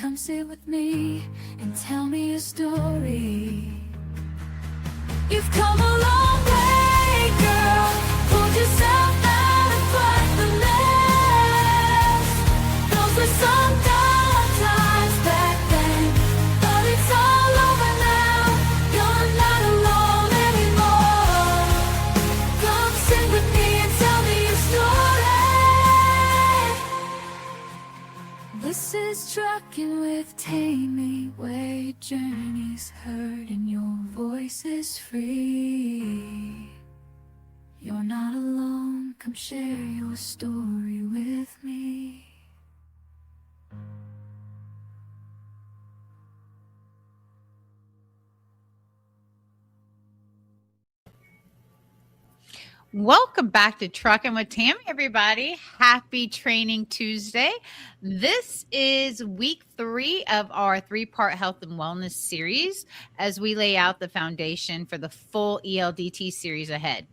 come sit with me and tell me a story. You've come a long way, girl. Pulled yourself out and fight the mess. Those were some dark times back then, but it's all over now. You're not alone anymore. Come sit with me and tell me your story. This is Trucking with Tammy, where your journey's heard and your voice is free. You're not alone, come share your story with me. Welcome back to Trucking with Tammy, everybody. Happy Training Tuesday. This is week 3 of our 3-part health and wellness series as we lay out the foundation for the full ELDT series ahead.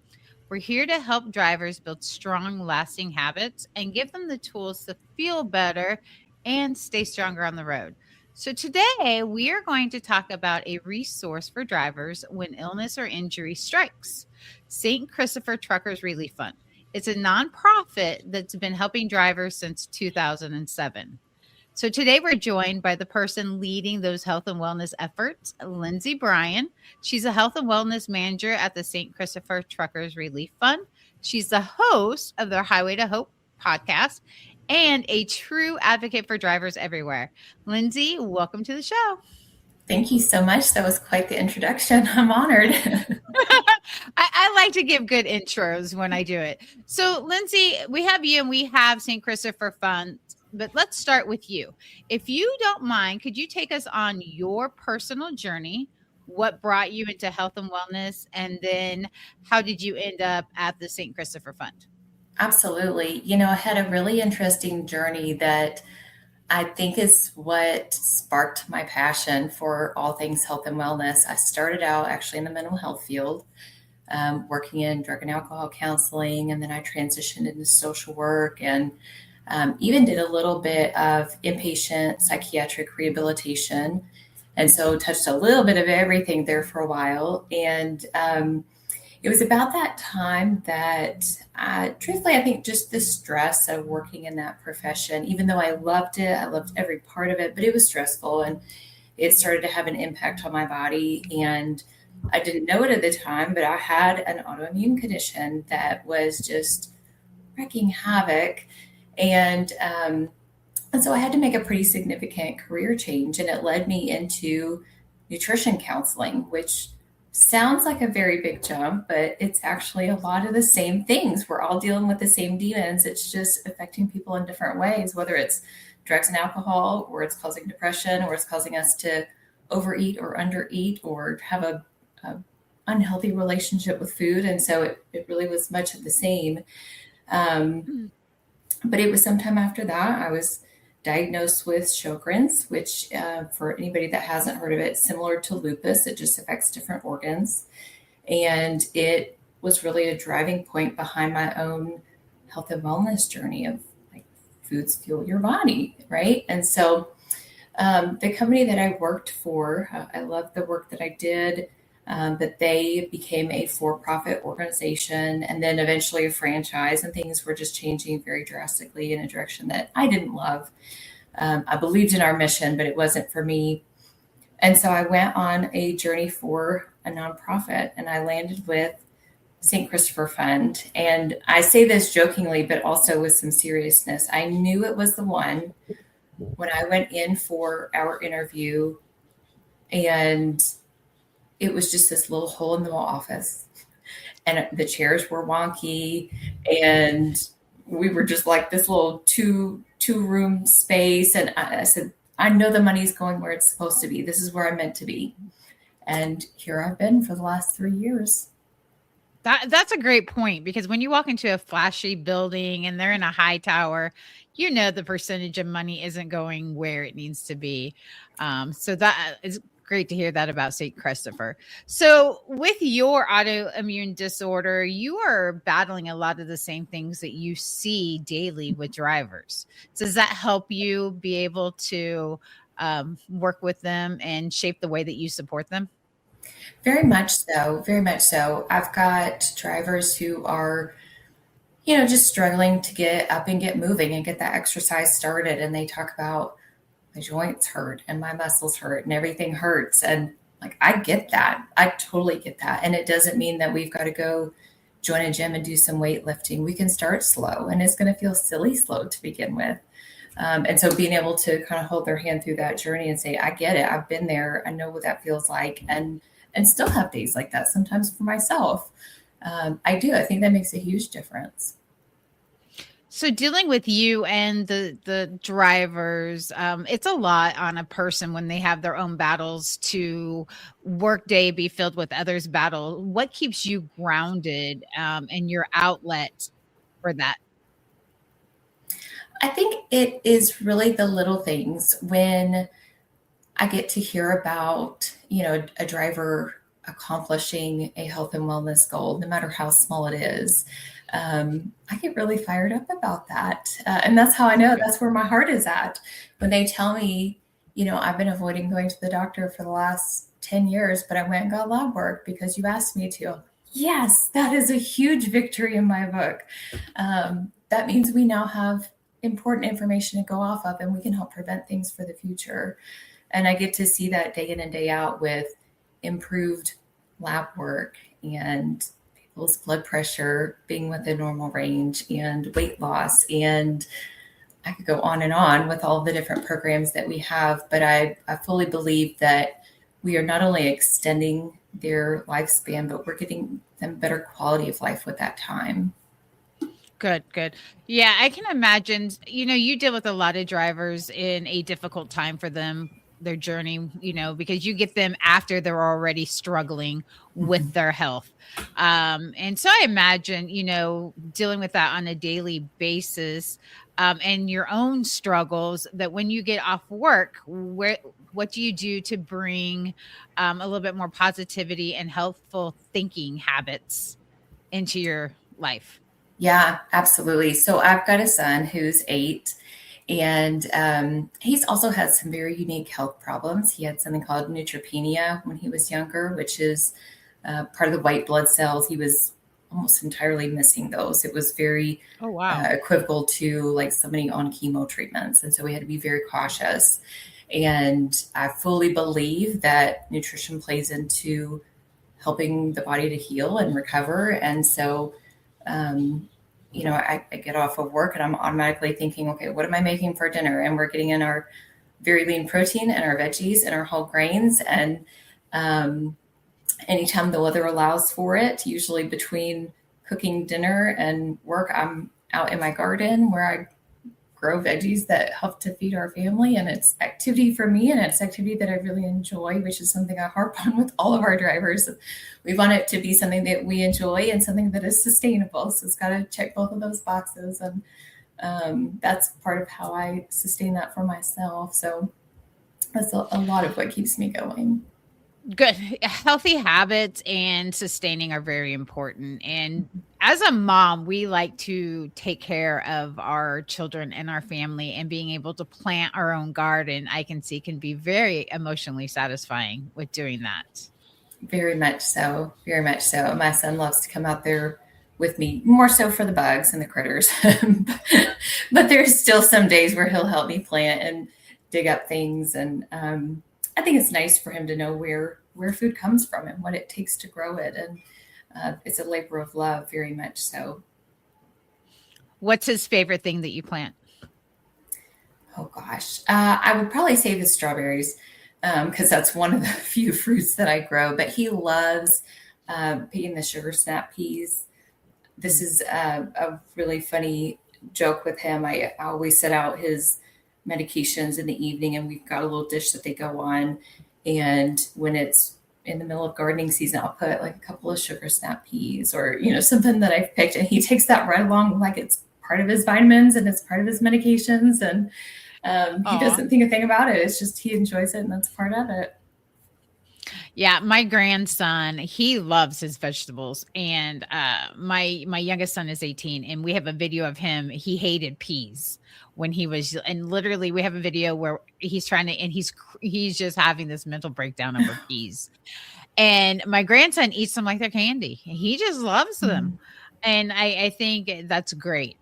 We're here to help drivers build strong, lasting habits and give them the tools to feel better and stay stronger on the road. So today we are going to talk about a resource for drivers when illness or injury strikes. St. Christopher Truckers Relief Fund. It's a nonprofit that's been helping drivers since 2007. So today we're joined by the person leading those health and wellness efforts, Lindsey Bryan. She's a health and wellness manager at the St. Christopher Truckers Relief Fund. She's the host of their Highway to Hope podcast and a true advocate for drivers everywhere. Lindsey, welcome to the show. Thank you so much. That was quite the introduction. I'm honored. I like to give good intros when I do it. So, Lindsey, we have you and we have St. Christopher Fund, but let's start with you. If you don't mind, could you take us on your personal journey? What brought you into health and wellness? And then how did you end up at the St. Christopher Fund? Absolutely. I had a really interesting journey that I think is what sparked my passion for all things health and wellness. I started out actually in the mental health field, working in drug and alcohol counseling, and then I transitioned into social work and even did a little bit of inpatient psychiatric rehabilitation. And so touched a little bit of everything there for a while. And it was about that time that, truthfully, I think just the stress of working in that profession, even though I loved it, I loved every part of it, but it was stressful and it started to have an impact on my body. And I didn't know it at the time, but I had an autoimmune condition that was just wreaking havoc. And so I had to make a pretty significant career change, and it led me into nutrition counseling, which sounds like a very big jump, but it's actually a lot of the same things. We're all dealing with the same demons. It's just affecting people in different ways, whether it's drugs and alcohol, or it's causing depression, or it's causing us to overeat or undereat, or have a unhealthy relationship with food. And so it really was much of the same. But it was sometime after that, I was diagnosed with Sjogren's, which for anybody that hasn't heard of it, similar to lupus, it just affects different organs. And it was really a driving point behind my own health and wellness journey of like foods fuel your body, right? And so the company that I worked for, I loved the work that I did, but they became a for-profit organization and then eventually a franchise, and things were just changing very drastically in a direction that I didn't love. I believed in our mission, but it wasn't for me. And so I went on a journey for a nonprofit, and I landed with St. Christopher Fund. And I say this jokingly, but also with some seriousness. I knew it was the one when I went in for our interview, and it was just this little hole in the wall office, and the chairs were wonky, and we were just like this little two room space. And I said, I know the money's going where it's supposed to be. This is where I'm meant to be. And here I've been for the last 3 years. That's a great point, because when you walk into a flashy building and they're in a high tower, you know the percentage of money isn't going where it needs to be. So that is great to hear that about St. Christopher. So with your autoimmune disorder, you are battling a lot of the same things that you see daily with drivers. Does that help you be able to work with them and shape the way that you support them? Very much so. Very much so. I've got drivers who are, you know, just struggling to get up and get moving and get that exercise started. And they talk about my joints hurt and my muscles hurt and everything hurts. And like, I get that. I totally get that. And it doesn't mean that we've got to go join a gym and do some weightlifting. We can start slow, and it's going to feel silly slow to begin with. And so being able to kind of hold their hand through that journey and say, I get it. I've been there. I know what that feels like. And still have days like that sometimes for myself. I do. I think that makes a huge difference. So dealing with you and the drivers, it's a lot on a person when they have their own battles to work day be filled with others' battle. What keeps you grounded and your outlet for that? I think it is really the little things when I get to hear about, you know, a driver accomplishing a health and wellness goal, no matter how small it is. I get really fired up about that. And that's how I know that's where my heart is at. When they tell me, you know, I've been avoiding going to the doctor for the last 10 years, but I went and got lab work because you asked me to. Yes, that is a huge victory in my book. That means we now have important information to go off of, and we can help prevent things for the future. And I get to see that day in and day out with improved lab work and people's blood pressure being within normal range and weight loss. And I could go on and on with all the different programs that we have. But I fully believe that we are not only extending their lifespan, but we're getting them better quality of life with that time. Good, good. Yeah, I can imagine, you know, you deal with a lot of drivers in a difficult time for them, their journey, you know, because you get them after they're already struggling with their health. And so I imagine, you know, dealing with that on a daily basis, and your own struggles, that when you get off work, what do you do to bring a little bit more positivity and healthful thinking habits into your life? Yeah, absolutely. So I've got a son who's 8, and he's also had some very unique health problems. He had something called neutropenia when he was younger, which is part of the white blood cells. He was almost entirely missing those. It was very Oh, wow. equivocal to like somebody on chemo treatments. And so we had to be very cautious. And I fully believe that nutrition plays into helping the body to heal and recover. And so you know, I get off of work and I'm automatically thinking, okay, what am I making for dinner? And we're getting in our very lean protein and our veggies and our whole grains. And anytime the weather allows for it, usually between cooking dinner and work, I'm out in my garden where I grow veggies that help to feed our family. And it's activity for me, and it's activity that I really enjoy, which is something I harp on with all of our drivers. We want it to be something that we enjoy and something that is sustainable. So it's got to check both of those boxes. And that's part of how I sustain that for myself. So that's a lot of what keeps me going. Good. Healthy habits and sustaining are very important. And as a mom, we like to take care of our children and our family, and being able to plant our own garden, I can see, can be very emotionally satisfying with doing that. Very much so. Very much so. My son loves to come out there with me, more so for the bugs and the critters. But there's still some days where he'll help me plant and dig up things. And I think it's nice for him to know where food comes from and what it takes to grow it. And it's a labor of love, very much so. What's his favorite thing that you plant? Oh gosh, I would probably say the strawberries, because that's one of the few fruits that I grow. But he loves picking the sugar snap peas. This is a really funny joke with him. I always set out his medications in the evening, and we've got a little dish that they go on. And when it's in the middle of gardening season, I'll put like a couple of sugar snap peas or, you know, something that I've picked, and he takes that right along like it's part of his vitamins and it's part of his medications. And he doesn't think a thing about it. It's just he enjoys it, and that's part of it. Yeah, my grandson, he loves his vegetables, and my youngest son is 18, and we have a video of him. He hated peas when he was, and literally we have a video where he's trying to, and he's just having this mental breakdown over peas. And my grandson eats them like they're candy. He just loves them. Mhm. And I think that's great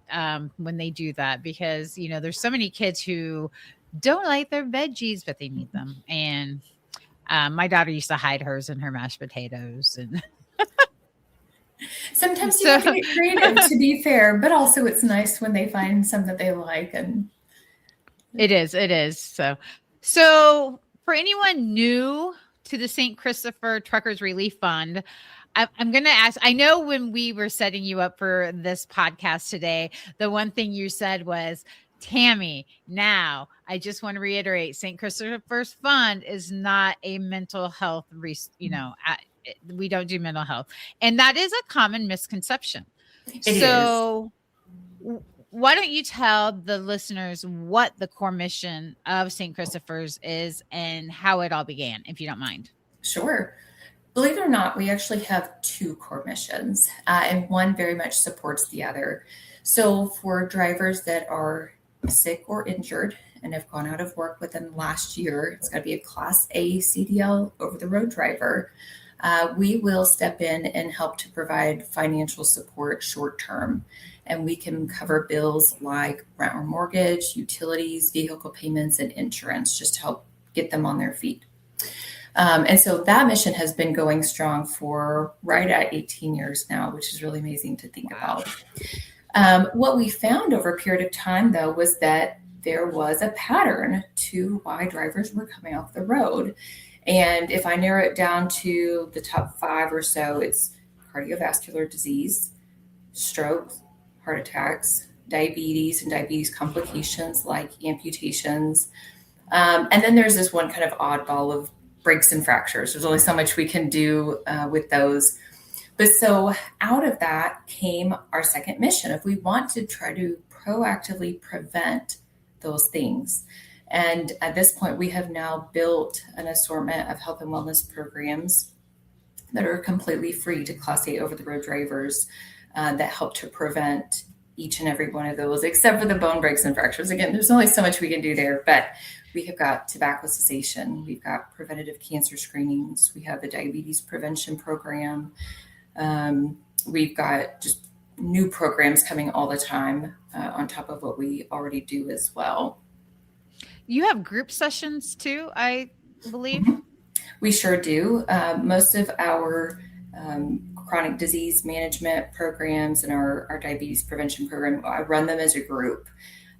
when they do that, because there's so many kids who don't like their veggies, but they need them. And my daughter used to hide hers in her mashed potatoes, and Sometimes you so have to get creative, to be fair, but also it's nice when they find some that they like. And it is. So for anyone new to the St. Christopher Truckers Relief Fund, I'm going to ask. I know when we were setting you up for this podcast today, the one thing you said was, Tammy, now I just want to reiterate, St. Christopher's Fund is not a mental health, we don't do mental health. And that is a common misconception. it is. So why don't you tell the listeners what the core mission of St. Christopher's is and how it all began, if you don't mind? Sure. Believe it or not, we actually have two core missions, and one very much supports the other. So for drivers that are sick or injured and have gone out of work within the last year, it's got to be a Class A CDL over-the-road driver. We will step in and help to provide financial support short-term, and we can cover bills like rent or mortgage, utilities, vehicle payments, and insurance, just to help get them on their feet. And so that mission has been going strong for right at 18 years now, which is really amazing to think about. What we found over a period of time, though, was that there was a pattern to why drivers were coming off the road. And if I narrow it down to the top 5 or so, it's cardiovascular disease, strokes, heart attacks, diabetes, and diabetes complications like amputations. And then there's this one kind of oddball of breaks and fractures. There's only so much we can do with those. But so out of that came our second mission. If we want to try to proactively prevent those things. And at this point, we have now built an assortment of health and wellness programs that are completely free to Class A over-the-road drivers that help to prevent each and every one of those, except for the bone breaks and fractures. Again, there's only so much we can do there, but we have got tobacco cessation. We've got preventative cancer screenings. We have the diabetes prevention program. We've got just new programs coming all the time on top of what we already do as well. You have group sessions too, I believe. We sure do. Most of our chronic disease management programs and our diabetes prevention program, I run them as a group.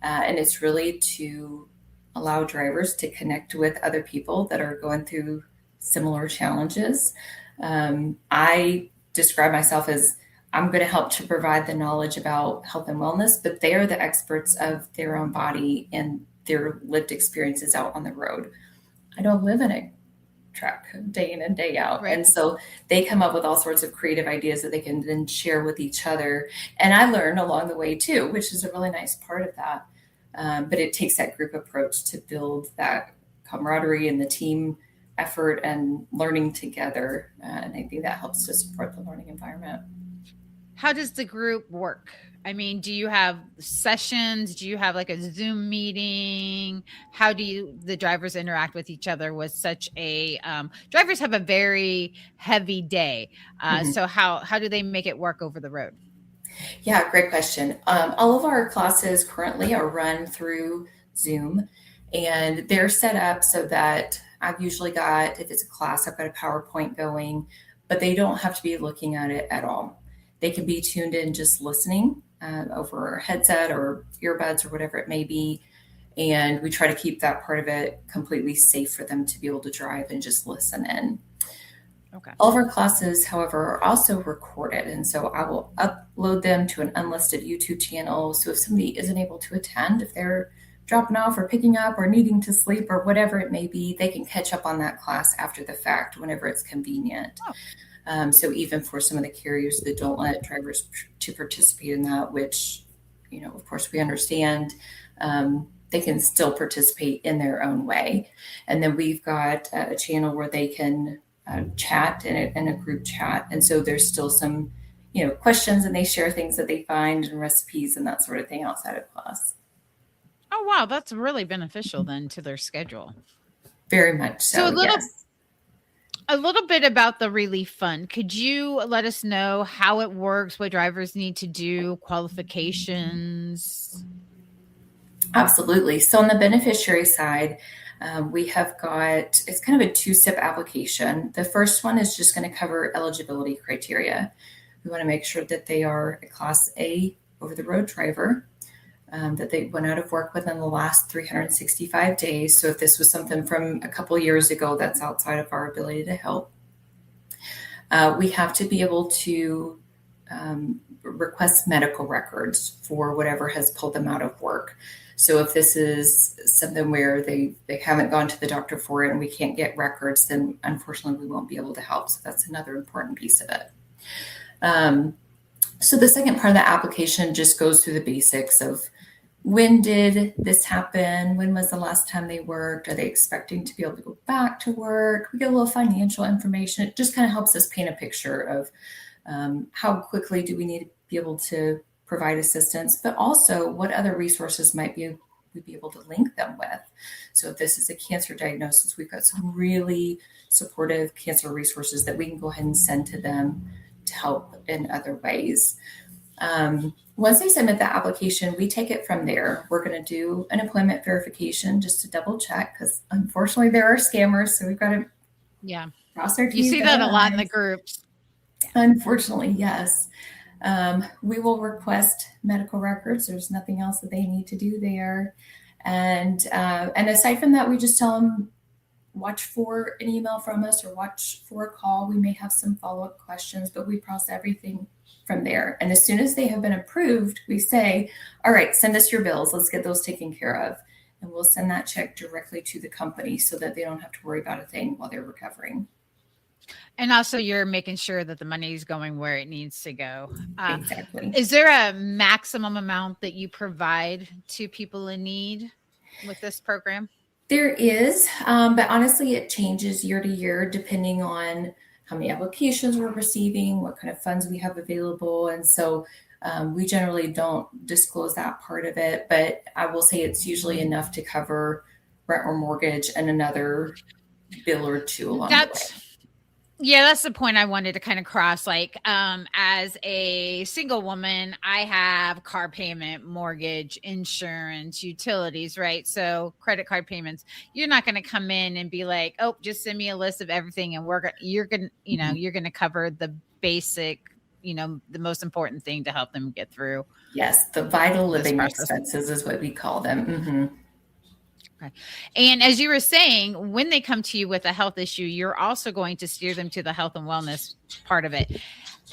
And it's really to allow drivers to connect with other people that are going through similar challenges. I describe myself as I'm going to help to provide the knowledge about health and wellness, but they are the experts of their own body and their lived experiences out on the road. I don't live in a truck day in and day out. Right. And so they come up with all sorts of creative ideas that they can then share with each other. And I learn along the way too, which is a really nice part of that. But it takes that group approach to build that camaraderie and the team effort and learning together. And I think that helps to support the learning environment. How does the group work? I mean, do you have sessions? Do you have like a Zoom meeting? How do the drivers interact with each other with such a, drivers have a very heavy day. So how do they make it work over the road? Yeah, great question. All of our classes currently are run through Zoom, and they're set up so that I've usually got, if it's a class, I've got a PowerPoint going, but they don't have to be looking at it at all. They can be tuned in just listening over a headset or earbuds or whatever it may be. And we try to keep that part of it completely safe for them to be able to drive and just listen in. Okay. All of our classes, however, are also recorded. And so I will upload them to an unlisted YouTube channel. So if somebody isn't able to attend, if they're dropping off or picking up or needing to sleep or whatever it may be, they can catch up on that class after the fact whenever it's convenient. Oh. So even for some of the carriers that don't let drivers to participate in that, which, of course we understand, they can still participate in their own way. And then we've got a channel where they can chat in a group chat. And so there's still some, questions, and they share things that they find and recipes and that sort of thing outside of class. Oh, wow. That's really beneficial then to their schedule. Very much So so, yes. a little bit about the relief fund. Could you let us know how it works, what drivers need to do, qualifications? Absolutely. So on the beneficiary side, we have got, it's kind of a two-step application. The first one is just going to cover eligibility criteria. We want to make sure that they are a Class A over-the-road driver, that they went out of work within the last 365 days. So if this was something from a couple years ago, that's outside of our ability to help. We have to be able to request medical records for whatever has pulled them out of work. So if this is something where they haven't gone to the doctor for it and we can't get records, then unfortunately we won't be able to help. So that's another important piece of it. So the second part of the application just goes through the basics of when did this happen? When was the last time they worked? Are they expecting to be able to go back to work? We get a little financial information. It just kind of helps us paint a picture of how quickly do we need to be able to provide assistance, but also what other resources might we'd be able to link them with. So if this is a cancer diagnosis, we've got some really supportive cancer resources that we can go ahead and send to them to help in other ways. Once they submit the application, we take it from there. We're going to do an employment verification just to double check, because unfortunately there are scammers. So we've got to cross our T's. You see that a lot in the groups. Unfortunately, yes. We will request medical records. There's nothing else that they need to do there. And aside from that, we just tell them, watch for an email from us or watch for a call. We may have some follow-up questions, but we process everything from there. And as soon as they have been approved, we say, all right, send us your bills. Let's get those taken care of. And we'll send that check directly to the company so that they don't have to worry about a thing while they're recovering. And also you're making sure that the money is going where it needs to go. Exactly. Is there a maximum amount that you provide to people in need with this program? There is, but honestly, it changes year to year depending on how many applications we're receiving, what kind of funds we have available. And so we generally don't disclose that part of it, but I will say it's usually enough to cover rent or mortgage and another bill or two along the way. Yeah, that's the point I wanted to kind of cross. Like, as a single woman, I have car payment, mortgage, insurance, utilities, right? So credit card payments. You're not going to come in and be like, oh, just send me a list of everything, and you're going to cover the basic, the most important thing to help them get through. Yes, the vital living expenses is what we call them. Mm-hmm. Okay. And as you were saying, when they come to you with a health issue, you're also going to steer them to the health and wellness part of it.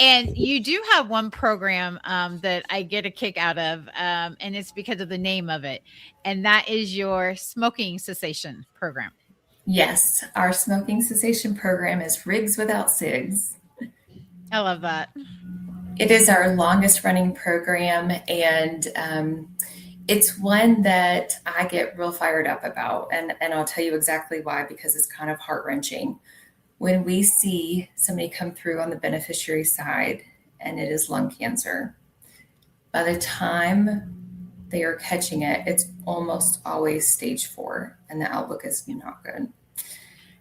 And you do have one program that I get a kick out of, and it's because of the name of it. And that is your smoking cessation program. Yes, our smoking cessation program is RIGS Without Sigs. I love that. It is our longest running program, and it's one that I get real fired up about, and I'll tell you exactly why, because it's kind of heart-wrenching. When we see somebody come through on the beneficiary side and it is lung cancer, by the time they are catching it, it's almost always stage 4, and the outlook is not good.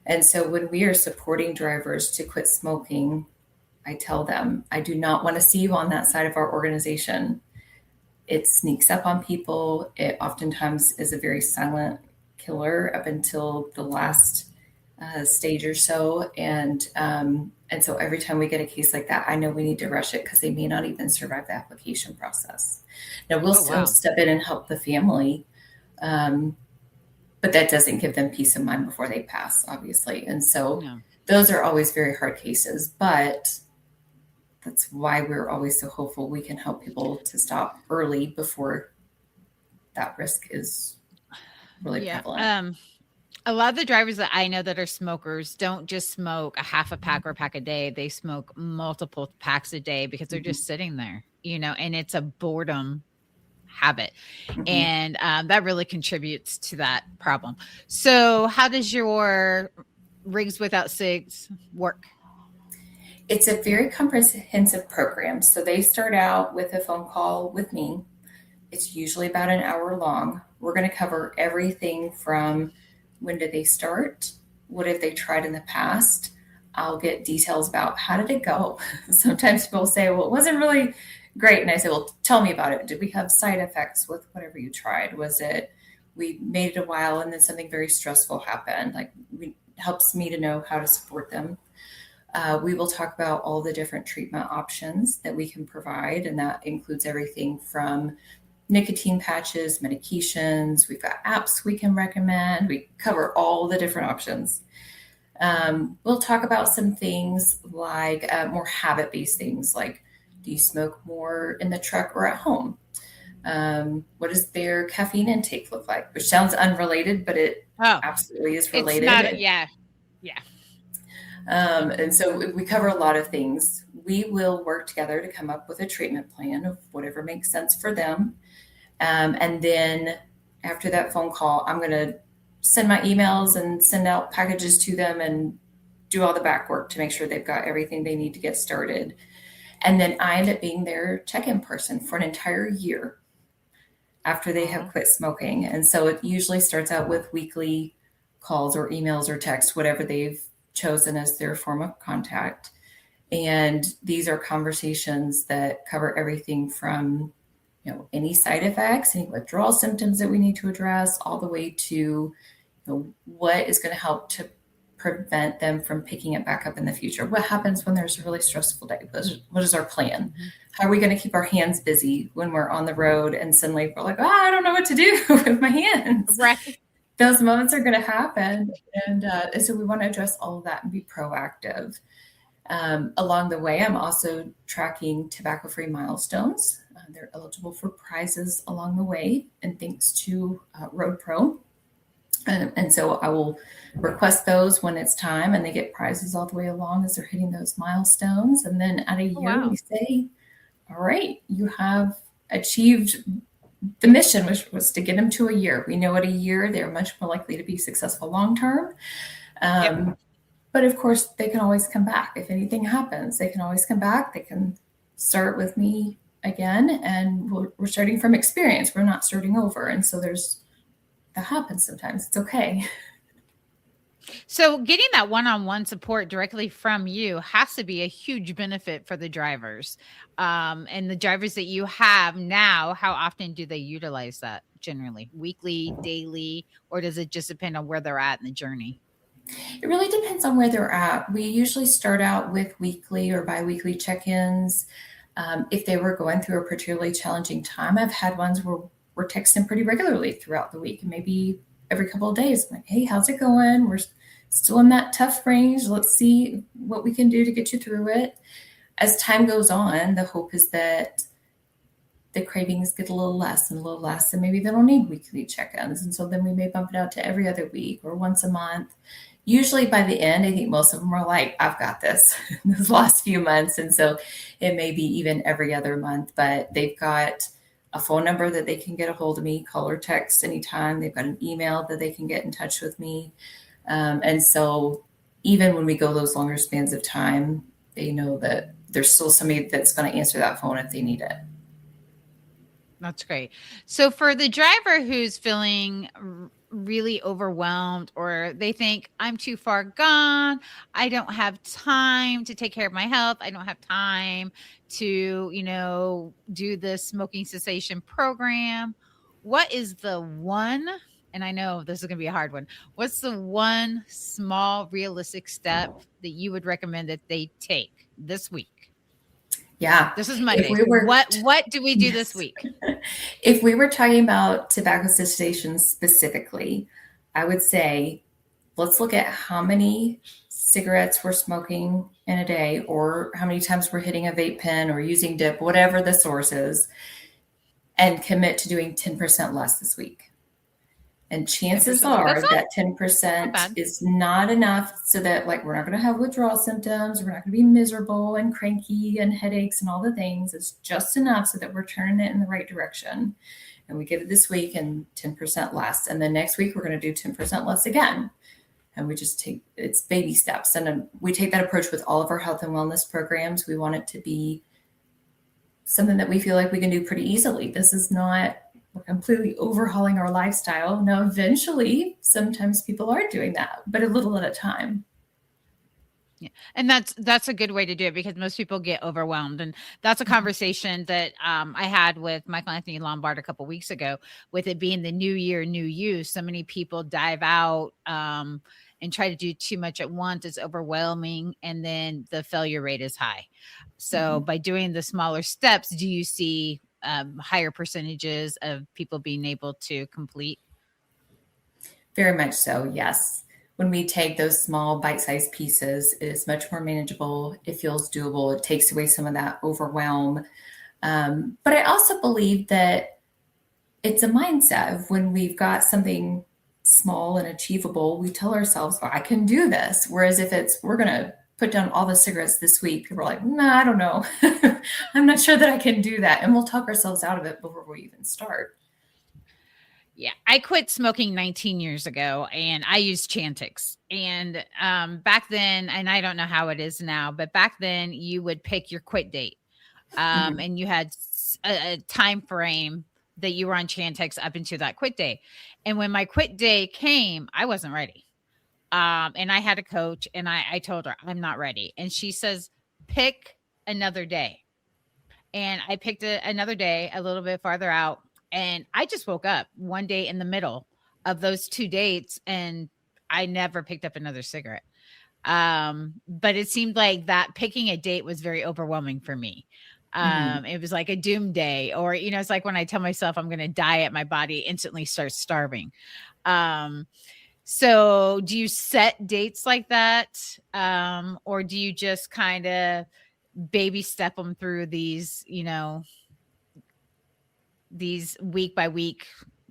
And so when we are supporting drivers to quit smoking, I tell them, I do not want to see you on that side of our organization. It sneaks up on people. It oftentimes is a very silent killer up until the last stage or so. And so every time we get a case like that, I know we need to rush it because they may not even survive the application process. Now, we'll still step in and help the family, but that doesn't give them peace of mind before they pass, obviously. And so those are always very hard cases, but that's why we're always so hopeful we can help people to stop early before that risk is really prevalent. A lot of the drivers that I know that are smokers don't just smoke a half a pack or a pack a day. They smoke multiple packs a day because they're just sitting there, and it's a boredom habit. And that really contributes to that problem. So how does your Rigs Without Sigs work? It's a very comprehensive program. So they start out with a phone call with me. It's usually about an hour long. We're going to cover everything from when did they start? What have they tried in the past? I'll get details about how did it go? Sometimes people say, well, it wasn't really great. And I say, well, tell me about it. Did we have side effects with whatever you tried? Was it, we made it a while and then something very stressful happened? Like, it helps me to know how to support them. We will talk about all the different treatment options that we can provide, and that includes everything from nicotine patches, medications. We've got apps we can recommend. We cover all the different options. We'll talk about some things like more habit-based things, like do you smoke more in the truck or at home? What does their caffeine intake look like? Which sounds unrelated, but it absolutely is related. It's not, yeah. And so we cover a lot of things. We will work together to come up with a treatment plan of whatever makes sense for them. And then after that phone call, I'm going to send my emails and send out packages to them and do all the back work to make sure they've got everything they need to get started. And then I end up being their check-in person for an entire year after they have quit smoking. And so it usually starts out with weekly calls or emails or texts, whatever they've chosen as their form of contact. And these are conversations that cover everything from, any side effects, any withdrawal symptoms that we need to address, all the way to, what is going to help to prevent them from picking it back up in the future. What happens when there's a really stressful day? What is our plan? Mm-hmm. How are we going to keep our hands busy when we're on the road and suddenly we're like, I don't know what to do with my hands. Right. Those moments are going to happen. And so we want to address all of that and be proactive. Along the way, I'm also tracking tobacco-free milestones. They're eligible for prizes along the way, and thanks to Road Pro. And so I will request those when it's time, and they get prizes all the way along as they're hitting those milestones. And then at a year, we say, all right, you have achieved the mission, which was to get them to a year. We know at a year, they're much more likely to be successful long-term. But of course, they can always come back. If anything happens, they can always come back. They can start with me again, and we're starting from experience. We're not starting over. And so that happens sometimes. It's okay. So getting that one-on-one support directly from you has to be a huge benefit for the drivers. And the drivers that you have now, how often do they utilize that generally? Weekly, daily, or does it just depend on where they're at in the journey? It really depends on where they're at. We usually start out with weekly or biweekly check-ins. If they were going through a particularly challenging time, I've had ones where we're texting pretty regularly throughout the week, and maybe every couple of days. I'm like, hey, how's it going? We're still in that tough range. Let's see what we can do to get you through it. As time goes on, the hope is that the cravings get a little less, and maybe they don't need weekly check-ins. And so then we may bump it out to every other week or once a month. Usually by the end, I think most of them are like, I've got this these last few months. And so it may be even every other month, but they've got a phone number that they can get a hold of me, call or text anytime. They've got an email that they can get in touch with me. And so even when we go those longer spans of time, they know that there's still somebody that's going to answer that phone if they need it. That's great. So for the driver who's feeling really overwhelmed, or they think I'm too far gone, I don't have time to take care of my health, I don't have time to, do the smoking cessation program, what is the one, and I know this is going to be a hard one, what's the one small realistic step that you would recommend that they take this week? Yeah. This is Monday. What do we do this week? If we were talking about tobacco cessation specifically, I would say, let's look at how many cigarettes we're smoking in a day, or how many times we're hitting a vape pen or using dip, whatever the source is, and commit to doing 10% less this week. And chances are that 10% is not enough, so that we're not going to have withdrawal symptoms. We're not going to be miserable and cranky and headaches and all the things. It's just enough so that we're turning it in the right direction. And we get it this week and 10% less. And then next week, we're going to do 10% less again. And we just it's baby steps. And we take that approach with all of our health and wellness programs. We want it to be something that we feel like we can do pretty easily. This is not we're completely overhauling our lifestyle. Now, eventually, sometimes people are doing that, but a little at a time. Yeah. And that's a good way to do it, because most people get overwhelmed. And that's a conversation that I had with Michael Anthony Lombard a couple weeks ago, with it being the new year, new you. So many people dive out and try to do too much at once. It's overwhelming. And then the failure rate is high. So by doing the smaller steps, do you see higher percentages of people being able to complete? Very much so, yes. When we take those small bite-sized pieces, it is much more manageable. It feels doable. It takes away some of that overwhelm. But I also believe that it's a mindset of when we've got something small and achievable, we tell ourselves, well, I can do this. Whereas if we're going to put down all the cigarettes this week, people are like, nah, I don't know. I'm not sure that I can do that. And we'll talk ourselves out of it before we even start. Yeah, I quit smoking 19 years ago, and I used Chantix. And back then, and I don't know how it is now, but back then you would pick your quit date, and you had a time frame that you were on Chantix up into that quit day. And when my quit day came, I wasn't ready. And I had a coach, and I told her, I'm not ready. And she says, pick another day. And I picked another day a little bit farther out. And I just woke up one day in the middle of those two dates, and I never picked up another cigarette. But it seemed like that picking a date was very overwhelming for me. It was like a doom day, or, it's like when I tell myself I'm going to diet, my body instantly starts starving. So do you set dates like that? Or do you just kind of baby step them through these, these week by week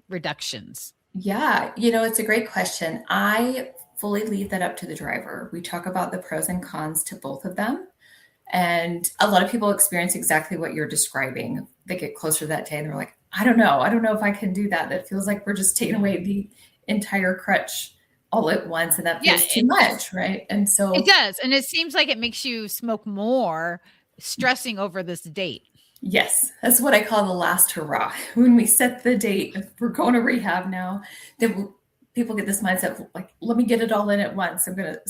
reductions? Yeah, it's a great question. I fully leave that up to the driver. We talk about the pros and cons to both of them. And a lot of people experience exactly what you're describing. They get closer to that day and they're like, I don't know if I can do that. That feels like we're just taking away the entire crutch all at once. And that feels too much, right? And so it does. And it seems like it makes you smoke more, stressing over this date. Yes, that's what I call the last hurrah. When we set the date, if we're going to rehab now, then people get this mindset of like, let me get it all in at once. I'm going to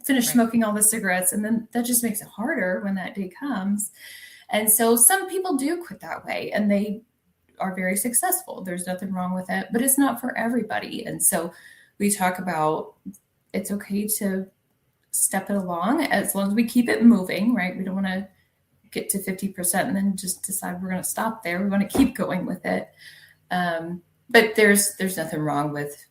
finish smoking all the cigarettes. And then that just makes it harder when that day comes. And so some people do quit that way, and they are very successful. There's nothing wrong with it, but it's not for everybody. And so we talk about it's okay to step it along as long as we keep it moving, right? We don't want to get to 50% and then just decide we're going to stop there. We want to keep going with it. But there's nothing wrong with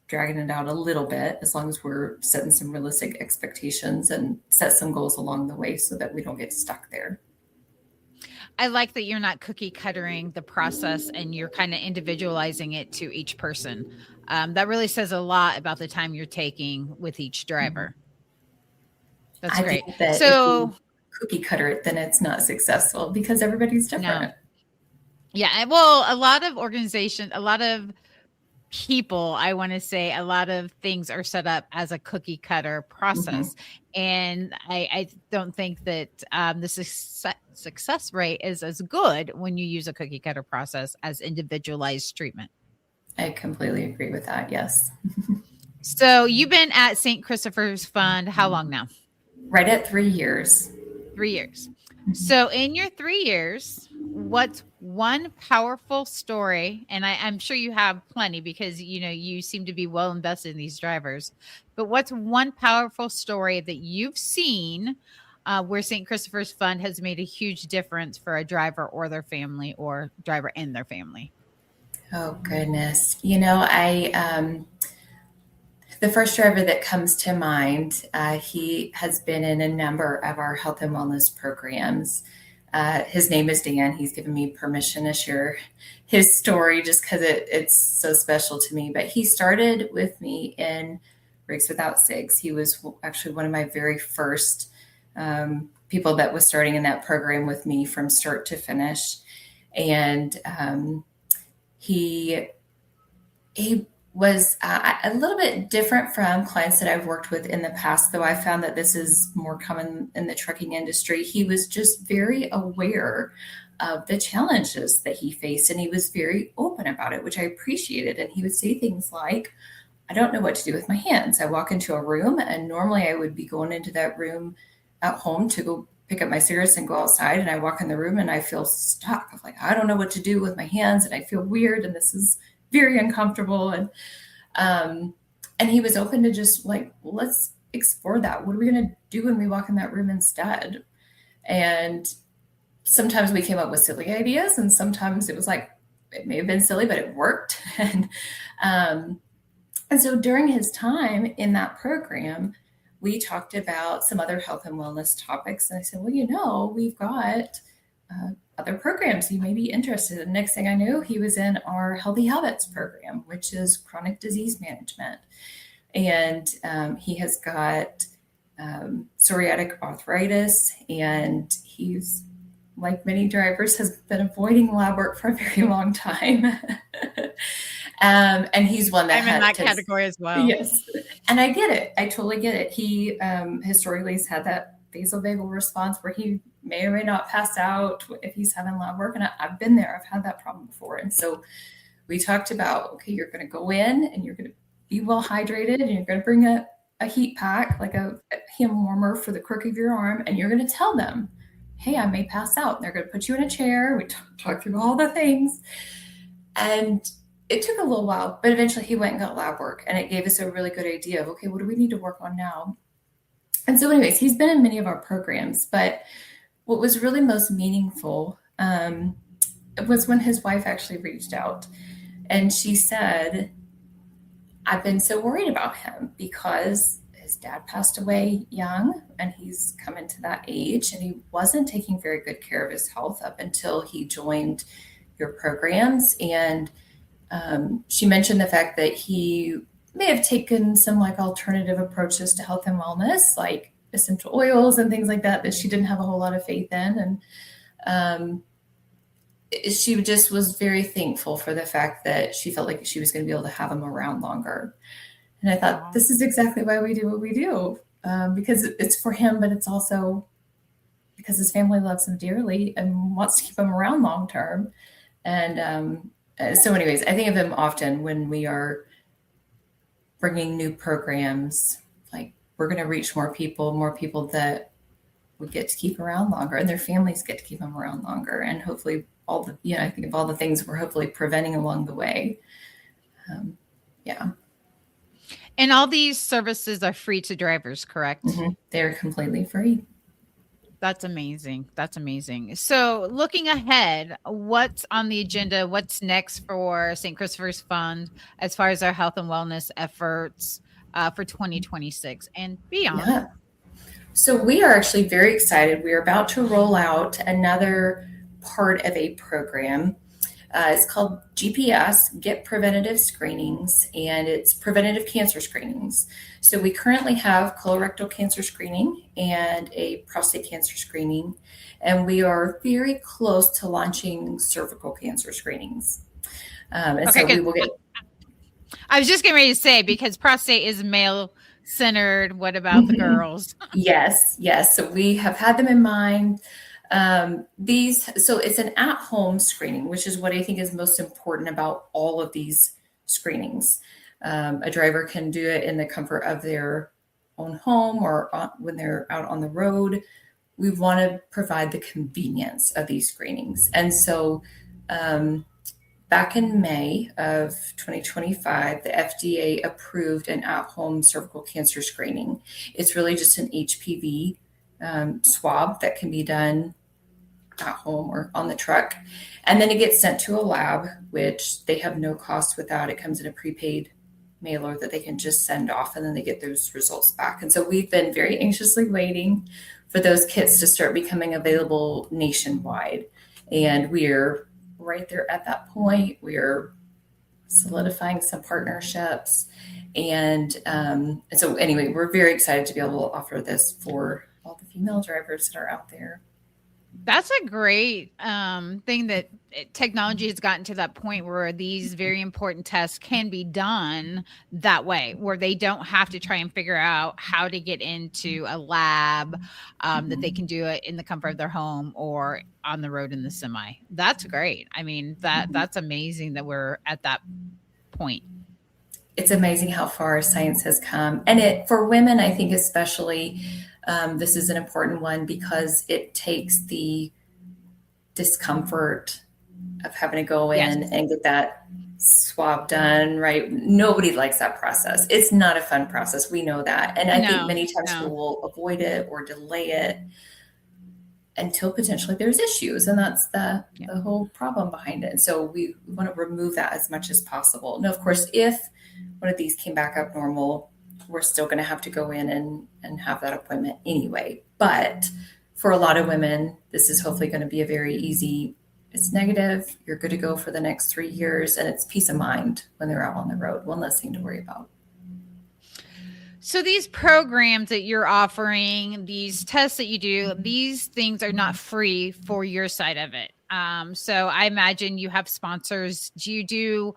dragging it out a little bit, as long as we're setting some realistic expectations and set some goals along the way so that we don't get stuck there. I like that you're not cookie cuttering the process, and you're kind of individualizing it to each person. That really says a lot about the time you're taking with each driver. That's great. Think that so cookie cutter it, then it's not successful, because everybody's different. No. Yeah. Well, a lot of organizations, a lot of people, I want to say a lot of things are set up as a cookie cutter process. And I don't think that the success rate is as good when you use a cookie cutter process as individualized treatment. I completely agree with that. Yes. So you've been at St. Christopher's Fund how long now? Right at 3 years. 3 years. So in your 3 years, what's one powerful story? And I'm sure you have plenty, because, you seem to be well invested in these drivers, but what's one powerful story that you've seen where St. Christopher's Fund has made a huge difference for a driver or their family, or driver and their family? Oh, goodness. The first driver that comes to mind, he has been in a number of our health and wellness programs. His name is Dan. He's given me permission to share his story just because it's so special to me. But he started with me in Rigs Without Sigs. He was actually one of my very first people that was starting in that program with me from start to finish. And he was a little bit different from clients that I've worked with in the past, though I found that this is more common in the trucking industry. He was just very aware of the challenges that he faced, and he was very open about it, which I appreciated. And he would say things like, I don't know what to do with my hands. I walk into a room, and normally I would be going into that room at home to go pick up my cigarettes and go outside. And I walk in the room and I feel stuck. I'm like, I don't know what to do with my hands, and I feel weird, and this is very uncomfortable. And he was open to just like, let's explore that. What are we going to do when we walk in that room instead? And sometimes we came up with silly ideas, and sometimes it was like, it may have been silly, but it worked. And so during his time in that program, we talked about some other health and wellness topics. And I said, well, we've got other programs you may be interested in. Next thing I knew, he was in our Healthy Habits program, which is chronic disease management. And he has got psoriatic arthritis, and he's, like many drivers, has been avoiding lab work for a very long time. And he's one that I'm in that category as well. Yes. And I get it. I totally get it. He historically has had that vasovagal response where he may or may not pass out if he's having lab work. And I've been there. I've had that problem before. And so we talked about, okay, you're going to go in and you're going to be well hydrated, and you're going to bring a heat pack, like a hand warmer for the crook of your arm. And you're going to tell them, hey, I may pass out. And they're going to put you in a chair. We talk through all the things. And it took a little while, but eventually he went and got lab work, and it gave us a really good idea of, okay, what do we need to work on now? And so anyways, he's been in many of our programs, but what was really most meaningful was when his wife actually reached out, and she said, I've been so worried about him because his dad passed away young, and he's come into that age, and he wasn't taking very good care of his health up until he joined your programs. And she mentioned the fact that he may have taken some like alternative approaches to health and wellness, like essential oils and things like that she didn't have a whole lot of faith in. And she just was very thankful for the fact that she felt like she was going to be able to have him around longer. And I thought, this is exactly why we do what we do, because it's for him, but it's also because his family loves him dearly and wants to keep him around long term. And so anyways, I think of him often when we are bringing new programs, like we're going to reach more people that we get to keep around longer, and their families get to keep them around longer. And hopefully I think of all the things we're hopefully preventing along the way. Yeah. And all these services are free to drivers, correct? Mm-hmm. They're completely free. That's amazing. That's amazing. So looking ahead, what's on the agenda? What's next for St. Christopher's Fund as far as our health and wellness efforts for 2026 and beyond? Yeah. So we are actually very excited. We are about to roll out another part of a program. It's called GPS, Get Preventative Screenings, and it's preventative cancer screenings. So we currently have colorectal cancer screening and a prostate cancer screening, and we are very close to launching cervical cancer screenings. We will get. I was just getting ready to say, because prostate is male centered. What about the girls? Yes. So we have had them in mind. So it's an at-home screening, which is what I think is most important about all of these screenings. A driver can do it in the comfort of their own home or when they're out on the road. We want to provide the convenience of these screenings. And so back in May of 2025, the FDA approved an at-home cervical cancer screening. It's really just an HPV swab that can be done at home or on the truck. And then it gets sent to a lab, which they have no cost with that. It comes in a prepaid mailer that they can just send off, and then they get those results back. And so we've been very anxiously waiting for those kits to start becoming available nationwide. And we're right there at that point. We're solidifying some partnerships. And so anyway, we're very excited to be able to offer this for all the female drivers that are out there. That's a great thing that technology has gotten to that point where these very important tests can be done that way, where they don't have to try and figure out how to get into a lab, that they can do it in the comfort of their home or on the road in the semi. That's great. I mean, that's amazing that we're at that point. It's amazing how far science has come. And it, for women, I think especially, this is an important one because it takes the discomfort of having to go Yes. in and get that swab done, right? Nobody likes that process. It's not a fun process. We know that. And I think No, many times no. people will avoid it or delay it until potentially there's issues. And that's Yeah. the whole problem behind it. And so we want to remove that as much as possible. Now, of course, if one of these came back up normal, we're still going to have to go in and have that appointment anyway. But for a lot of women, this is hopefully going to be a very easy, it's negative, you're good to go for the next 3 years, and it's peace of mind when they're out on the road, one less thing to worry about. So these programs that you're offering, these tests that you do, these things are not free for your side of it. So I imagine you have sponsors. Do you do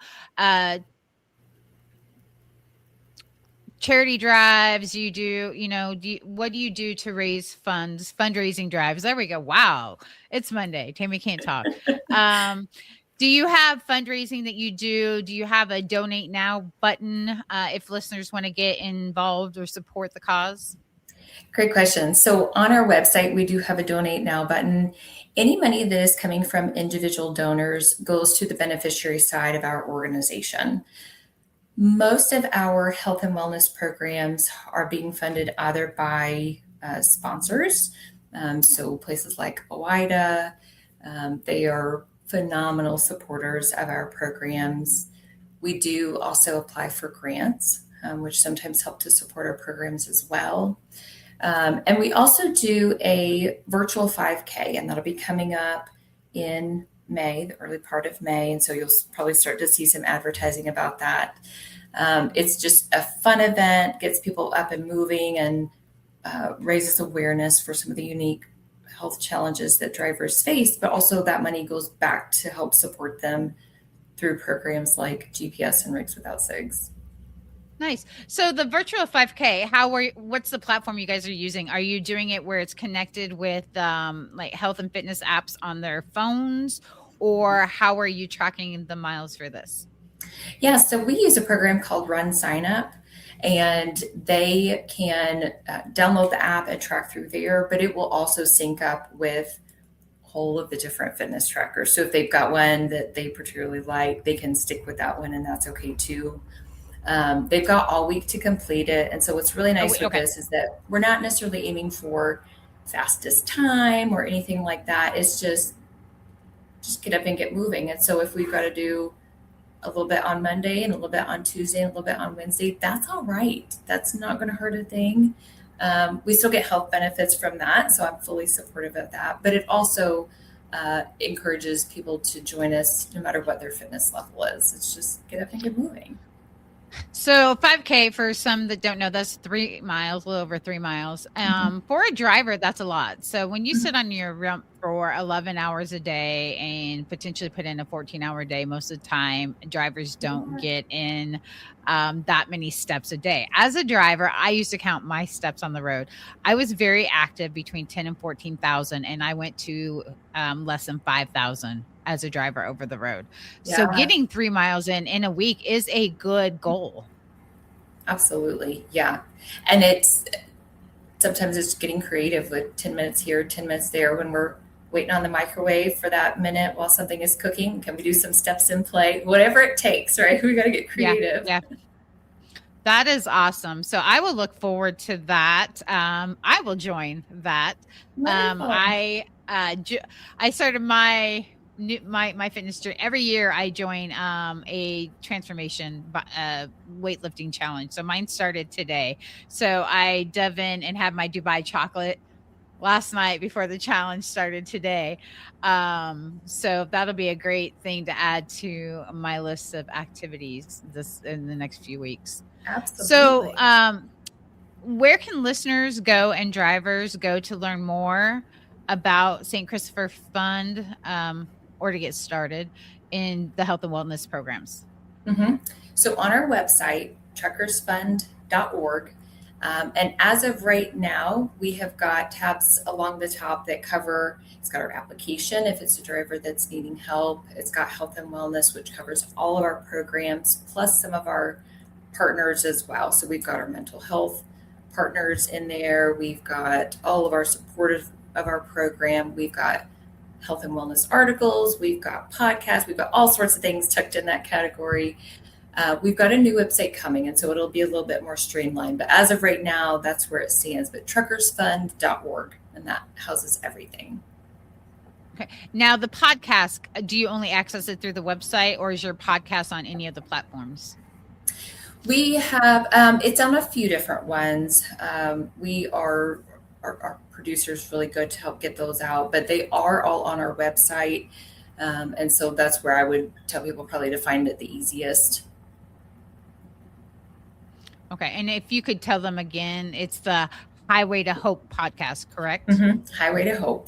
charity drives? You do, what do you do to raise funds, fundraising drives? There we go. Wow. It's Monday. Tammy can't talk. Do you have fundraising that you do? Do you have a donate now button if listeners want to get involved or support the cause? Great question. So on our website, we do have a donate now button. Any money that is coming from individual donors goes to the beneficiary side of our organization. Most of our health and wellness programs are being funded either by sponsors. So places like OIDA, they are phenomenal supporters of our programs. We do also apply for grants, which sometimes help to support our programs as well. And we also do a virtual 5K, and that'll be coming up in May, the early part of May. And so you'll probably start to see some advertising about that. It's just a fun event, gets people up and moving, and raises awareness for some of the unique health challenges that drivers face, but also that money goes back to help support them through programs like GPS and Rigs Without Sigs. Nice. So the virtual 5K, what's the platform you guys are using? Are you doing it where it's connected with like health and fitness apps on their phones, or how are you tracking the miles for this? Yeah, so we use a program called Run Sign Up, and they can download the app and track through there, but it will also sync up with whole of the different fitness trackers. So if they've got one that they particularly like, they can stick with that one, and that's okay too. They've got all week to complete it. And so what's really nice with this is that we're not necessarily aiming for fastest time or anything like that. It's just get up and get moving. And so if we've got to do a little bit on Monday and a little bit on Tuesday and a little bit on Wednesday, that's all right. That's not going to hurt a thing. We still get health benefits from that, so I'm fully supportive of that. But it also encourages people to join us no matter what their fitness level is. It's just get up and get moving. So 5K, for some that don't know, that's 3 miles, a little over 3 miles. For a driver, that's a lot. So when you sit on your rump for 11 hours a day and potentially put in a 14-hour day, most of the time, drivers don't get in that many steps a day. As a driver, I used to count my steps on the road. I was very active between 10 and 14,000, and I went to less than 5,000 as a driver over the road. Yeah. So getting 3 miles in a week is a good goal. Absolutely. Yeah. And sometimes it's getting creative with 10 minutes here, 10 minutes there. When we're waiting on the microwave for that minute while something is cooking, can we do some steps in play? Whatever it takes, right? We got to get creative. Yeah. That is awesome. So I will look forward to that. I will join that. I started my fitness journey. Every year I join a transformation weightlifting challenge. So mine started today. So I dove in and had my Dubai chocolate last night before the challenge started today. So that'll be a great thing to add to my list of activities in the next few weeks. Absolutely. So where can listeners go and drivers go to learn more about St. Christopher Fund or to get started in the health and wellness programs? Mm-hmm. So on our website, truckersfund.org, and as of right now, we have got tabs along the top that cover, it's got our application if it's a driver that's needing help. It's got health and wellness, which covers all of our programs, plus some of our partners as well. So we've got our mental health partners in there. We've got all of our supportive of our program. We've got health and wellness articles. We've got podcasts. We've got all sorts of things tucked in that category. We've got a new website coming, and so it'll be a little bit more streamlined. But as of right now, that's where it stands. But truckersfund.org, and that houses everything. Okay. Now, the podcast, do you only access it through the website, or is your podcast on any of the platforms? We have, it's on a few different ones. Our producer's really good to help get those out, but they are all on our website. And so that's where I would tell people probably to find it the easiest. Okay. And if you could tell them again, it's the Highway to Hope podcast, correct? Mm-hmm. Highway to Hope.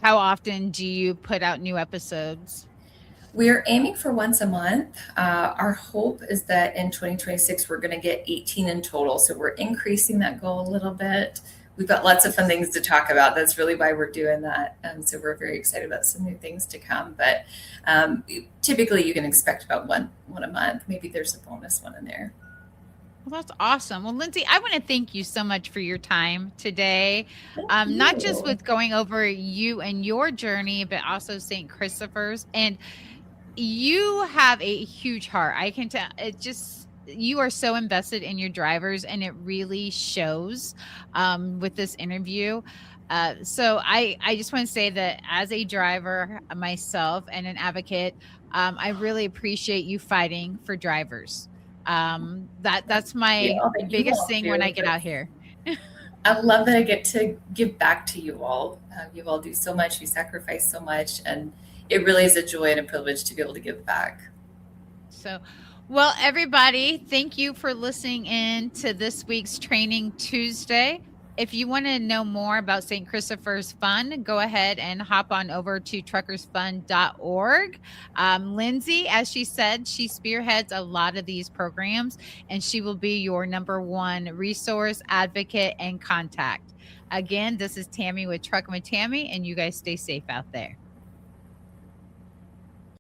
How often do you put out new episodes? We're aiming for once a month. Our hope is that in 2026, we're going to get 18 in total. So we're increasing that goal a little bit. We've got lots of fun things to talk about. That's really why we're doing that. So we're very excited about some new things to come. But typically you can expect about one a month. Maybe there's a bonus one in there. Well, that's awesome. Well, Lindsey, I want to thank you so much for your time today. Not just with going over you and your journey, but also St. Christopher's. And you have a huge heart. I can tell. You are so invested in your drivers, and it really shows with this interview. So I just want to say that as a driver myself and an advocate, I really appreciate you fighting for drivers. That's my biggest thing when I get out here. I love that I get to give back to you all. You all do so much. You sacrifice so much, and it really is a joy and a privilege to be able to give back. So, well, everybody, thank you for listening in to this week's Training Tuesday. If you want to know more about St. Christopher's Fund, go ahead and hop on over to truckersfund.org. Lindsey, as she said, she spearheads a lot of these programs, and she will be your number one resource, advocate, and contact. Again, this is Tammy with Truckin' with Tammy, and you guys stay safe out there.